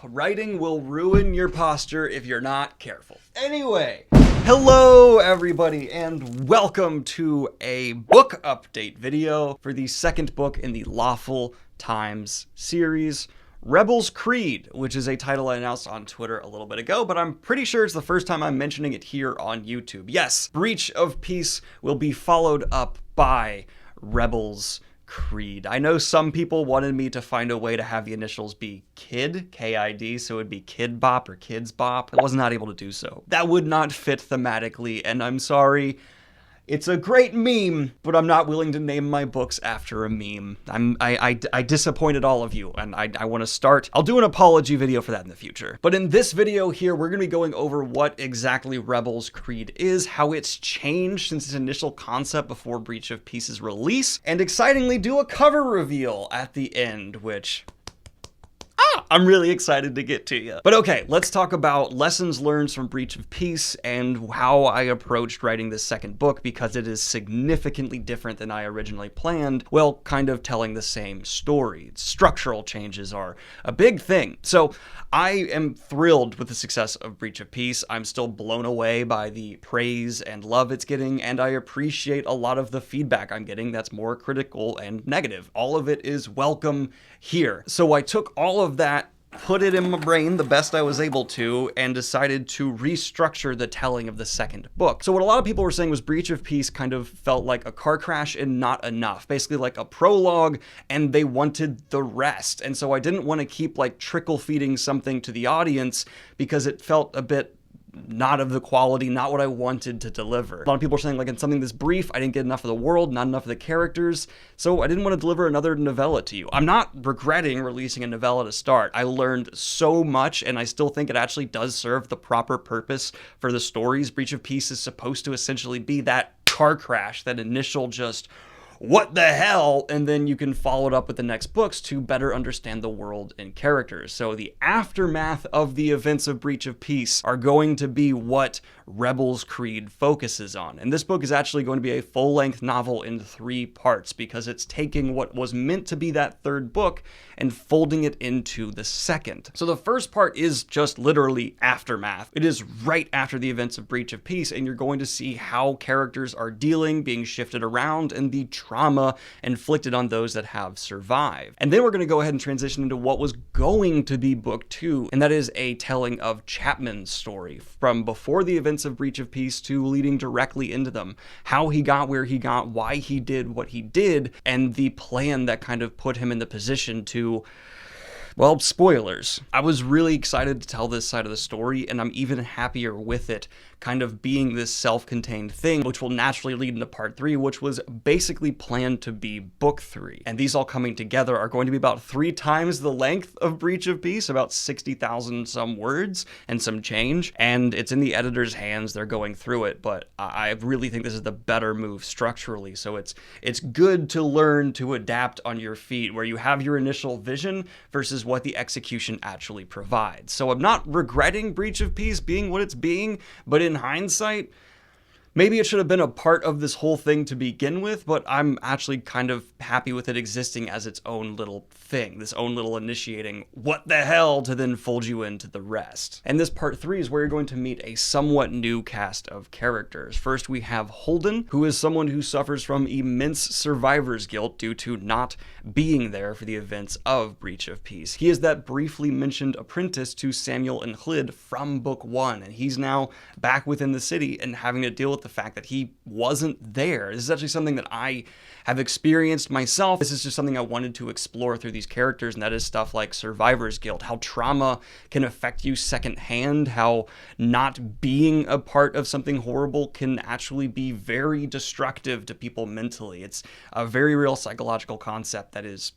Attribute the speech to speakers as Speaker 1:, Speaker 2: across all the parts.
Speaker 1: Writing will ruin your posture if you're not careful. Anyway, hello everybody and welcome to a book update video for the second book in the Lawful Times series, Rebel's Creed, which is a title I announced on Twitter a little bit ago, but I'm pretty sure it's the first time I'm mentioning it here on YouTube. Yes, Breach of Peace will be followed up by Rebel's Creed. I know some people wanted me to find a way to have the initials be KID, K-I-D, so it would be Kid Bop or Kids Bop. I was not able to do so. That would not fit thematically, and I'm sorry. It's a great meme, but I'm not willing to name my books after a meme. I disappointed all of you, and I want to start. I'll do an apology video for that in the future. But in this video here, we're going to be going over what exactly Rebel's Creed is, how it's changed since its initial concept before Breach of Peace's release, and excitingly do a cover reveal at the end, which I'm really excited to get to you. But okay, let's talk about lessons learned from Breach of Peace and how I approached writing this second book, because it is significantly different than I originally planned, while kind of telling the same story. Structural changes are a big thing. So I am thrilled with the success of Breach of Peace. I'm still blown away by the praise and love it's getting, and I appreciate a lot of the feedback I'm getting that's more critical and negative. All of it is welcome here. So I took all of that, put it in my brain the best I was able to, and decided to restructure the telling of the second book. So what a lot of people were saying was Breach of Peace kind of felt like a car crash and not enough, basically like a prologue, and they wanted the rest. And so I didn't want to keep like trickle feeding something to the audience because it felt a bit not of the quality, not what I wanted to deliver. A lot of people are saying, like, in something this brief, I didn't get enough of the world, not enough of the characters, so I didn't want to deliver another novella to you. I'm not regretting releasing a novella to start. I learned so much, and I still think it actually does serve the proper purpose for the stories. Breach of Peace is supposed to essentially be that car crash, that initial just, what the hell? And then you can follow it up with the next books to better understand the world and characters. So the aftermath of the events of Breach of Peace are going to be what Rebel's Creed focuses on. And this book is actually going to be a full-length novel in 3 parts, because it's taking what was meant to be that third book and folding it into the second. So the first part is just literally aftermath. It is right after the events of Breach of Peace, and you're going to see how characters are dealing, being shifted around, and the trauma inflicted on those that have survived. And then we're going to go ahead and transition into what was going to be book 2, and that is a telling of Chapman's story from before the events of Breach of Peace to leading directly into them. How he got where he got, why he did what he did, and the plan that kind of put him in the position to, well, spoilers. I was really excited to tell this side of the story, and I'm even happier with it kind of being this self-contained thing, which will naturally lead into part 3, which was basically planned to be book 3. And these all coming together are going to be about 3 times the length of Breach of Peace, about 60,000 some words and some change. And it's in the editor's hands, they're going through it, but I really think this is the better move structurally. So it's good to learn to adapt on your feet, where you have your initial vision versus what the execution actually provides. So I'm not regretting Breach of Peace being what it's being, but in hindsight, maybe it should have been a part of this whole thing to begin with, but I'm actually kind of happy with it existing as its own little thing, this own little initiating what the hell to then fold you into the rest. And this part 3 is where you're going to meet a somewhat new cast of characters. First, we have Holden, who is someone who suffers from immense survivor's guilt due to not being there for the events of Breach of Peace. He is that briefly mentioned apprentice to Samuel and Hlid from book 1, and he's now back within the city and having to deal with the fact that he wasn't there. This is actually something that I have experienced myself. This is just something I wanted to explore through these characters, and that is stuff like survivor's guilt, how trauma can affect you secondhand, how not being a part of something horrible can actually be very destructive to people mentally. It's a very real psychological concept that is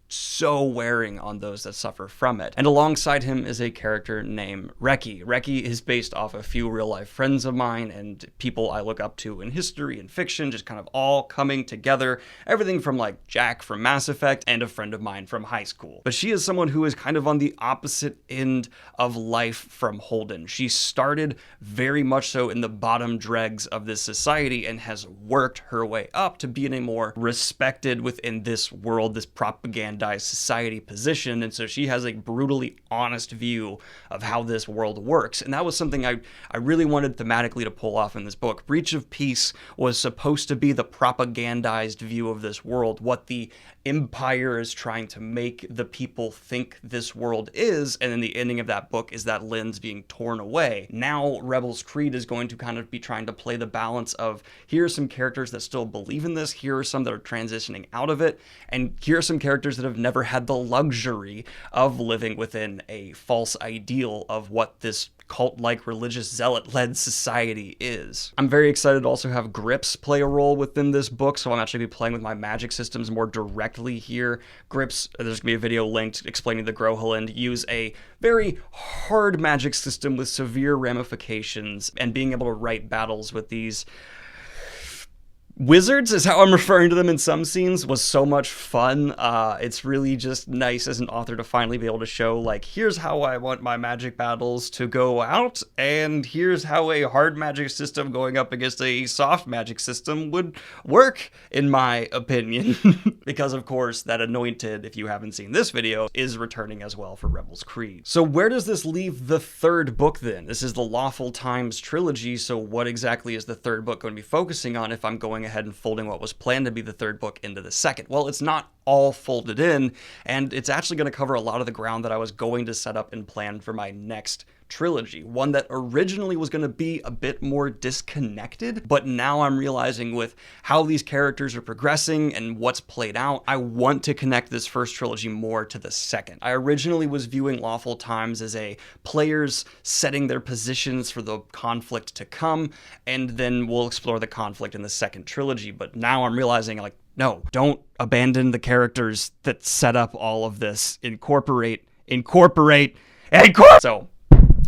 Speaker 1: so wearing on those that suffer from it. And alongside him is a character named Reki. Reki is based off a few real-life friends of mine and people I look up to in history and fiction, just kind of all coming together. Everything from like Jack from Mass Effect and a friend of mine from high school. But she is someone who is kind of on the opposite end of life from Holden. She started very much so in the bottom dregs of this society and has worked her way up to being a more respected within this world, this propaganda propagandized society position, and so she has a brutally honest view of how this world works. And that was something I really wanted thematically to pull off in this book. Breach of Peace was supposed to be the propagandized view of this world, what the Empire is trying to make the people think this world is, and then the ending of that book is that lens being torn away. Now Rebels Creed is going to kind of be trying to play the balance of, here are some characters that still believe in this, here are some that are transitioning out of it, and here are some characters that have never had the luxury of living within a false ideal of what this cult-like religious zealot-led society is. I'm very excited to also have grips play a role within this book, so I'm actually going to be playing with my magic systems more directly here. Grips, there's going to be a video linked explaining the Grohland, use a very hard magic system with severe ramifications, and being able to write battles with these wizards, is how I'm referring to them in some scenes, was so much fun. It's really just nice as an author to finally be able to show, like, here's how I want my magic battles to go out, and here's how a hard magic system going up against a soft magic system would work, in my opinion. Because, of course, that Anointed, if you haven't seen this video, is returning as well for Rebels Creed. So where does this leave the third book then? This is the Lawful Times trilogy, so what exactly is the third book going to be focusing on if I'm going ahead and folding what was planned to be the third book into the second? Well, it's not all folded in, and it's actually going to cover a lot of the ground that I was going to set up and plan for my next trilogy. One that originally was going to be a bit more disconnected, but now I'm realizing with how these characters are progressing and what's played out, I want to connect this first trilogy more to the second. I originally was viewing Lawful Times as a players setting their positions for the conflict to come, and then we'll explore the conflict in the second trilogy, but now I'm realizing, like, no, don't abandon the characters that set up all of this. Incorporate. So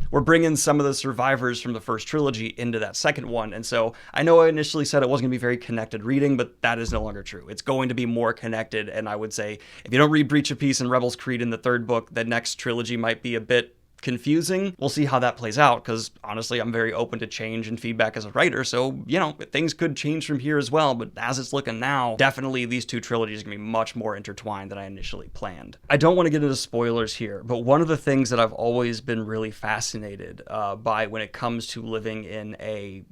Speaker 1: we're bringing some of the survivors from the first trilogy into that second one. And so I know I initially said it wasn't going to be very connected reading, but that is no longer true. It's going to be more connected. And I would say if you don't read Breach of Peace and Rebels Creed in the third book, the next trilogy might be a bit confusing. We'll see how that plays out, because honestly, I'm very open to change and feedback as a writer, so, you know, things could change from here as well, but as it's looking now, definitely these two trilogies are going to be much more intertwined than I initially planned. I don't want to get into spoilers here, but one of the things that I've always been really fascinated by when it comes to living in a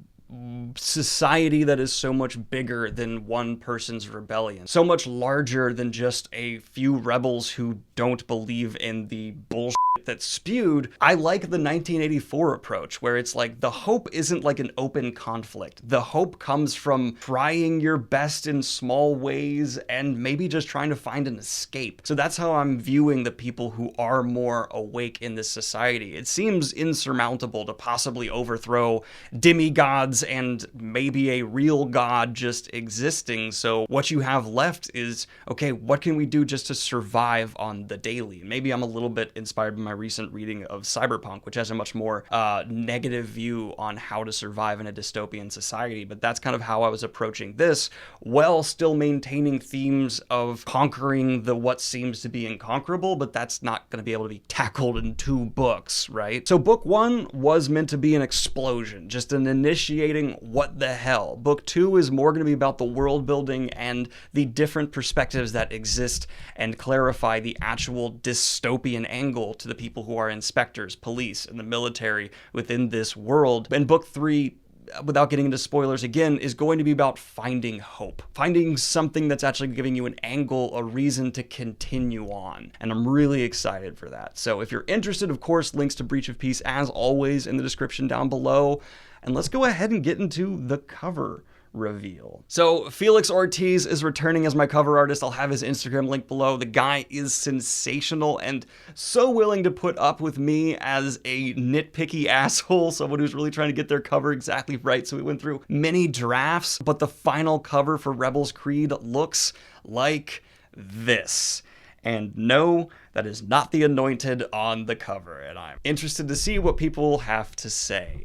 Speaker 1: society that is so much bigger than one person's rebellion, so much larger than just a few rebels who don't believe in the bullshit that's spewed. I like the 1984 approach, where it's like the hope isn't like an open conflict. The hope comes from trying your best in small ways and maybe just trying to find an escape. So that's how I'm viewing the people who are more awake in this society. It seems insurmountable to possibly overthrow demigods and maybe a real god just existing. So what you have left is, okay, what can we do just to survive on the daily? Maybe I'm a little bit inspired by my recent reading of Cyberpunk, which has a much more negative view on how to survive in a dystopian society, but that's kind of how I was approaching this, while still maintaining themes of conquering the what seems to be inconquerable, but that's not going to be able to be tackled in 2 books, right? So book 1 was meant to be an explosion, just an initiating what the hell. Book 2 is more going to be about the world building and the different perspectives that exist and clarify the actual dystopian angle to the people who are inspectors, police, and the military within this world. And book 3, without getting into spoilers again, is going to be about finding hope. Finding something that's actually giving you an angle, a reason to continue on. And I'm really excited for that. So if you're interested, of course, links to Breach of Peace, as always, in the description down below. And let's go ahead and get into the cover reveal. So Felix Ortiz is returning as my cover artist. I'll have his Instagram link below. The guy is sensational and so willing to put up with me as a nitpicky asshole, someone who's really trying to get their cover exactly right. So we went through many drafts, but the final cover for Rebels Creed looks like this. And no, that is not the Anointed on the cover, and I'm interested to see what people have to say.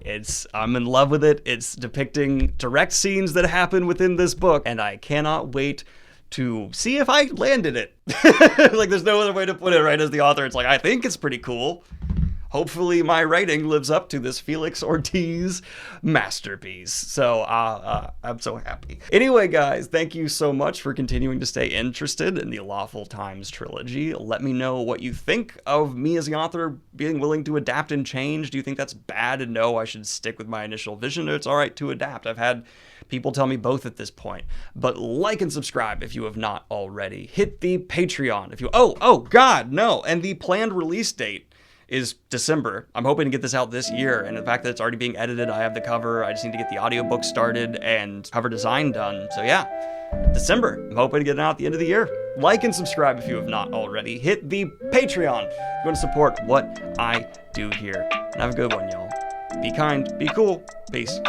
Speaker 1: I'm in love with it. It's depicting direct scenes that happen within this book, and I cannot wait to see if I landed it. Like, there's no other way to put it, right? As the author, it's like, I think it's pretty cool. hopefully my writing lives up to this Felix Ortiz masterpiece. So I'm so happy. Anyway, guys, thank you so much for continuing to stay interested in the Lawful Times trilogy. Let me know what you think of me as the author being willing to adapt and change. Do you think that's bad, and no, I should stick with my initial vision, or it's all right to adapt? I've had people tell me both at this point. But like and subscribe if you have not already. Hit the Patreon if you... Oh, God, no. And the planned release date is December. I'm hoping to get this out this year, and the fact that it's already being edited, I have the cover, I just need to get the audiobook started and cover design done. So yeah, December. I'm hoping to get it out at the end of the year. Like and subscribe if you have not already. Hit the Patreon if you want to support what I do here. And have a good one, y'all. Be kind, be cool, peace.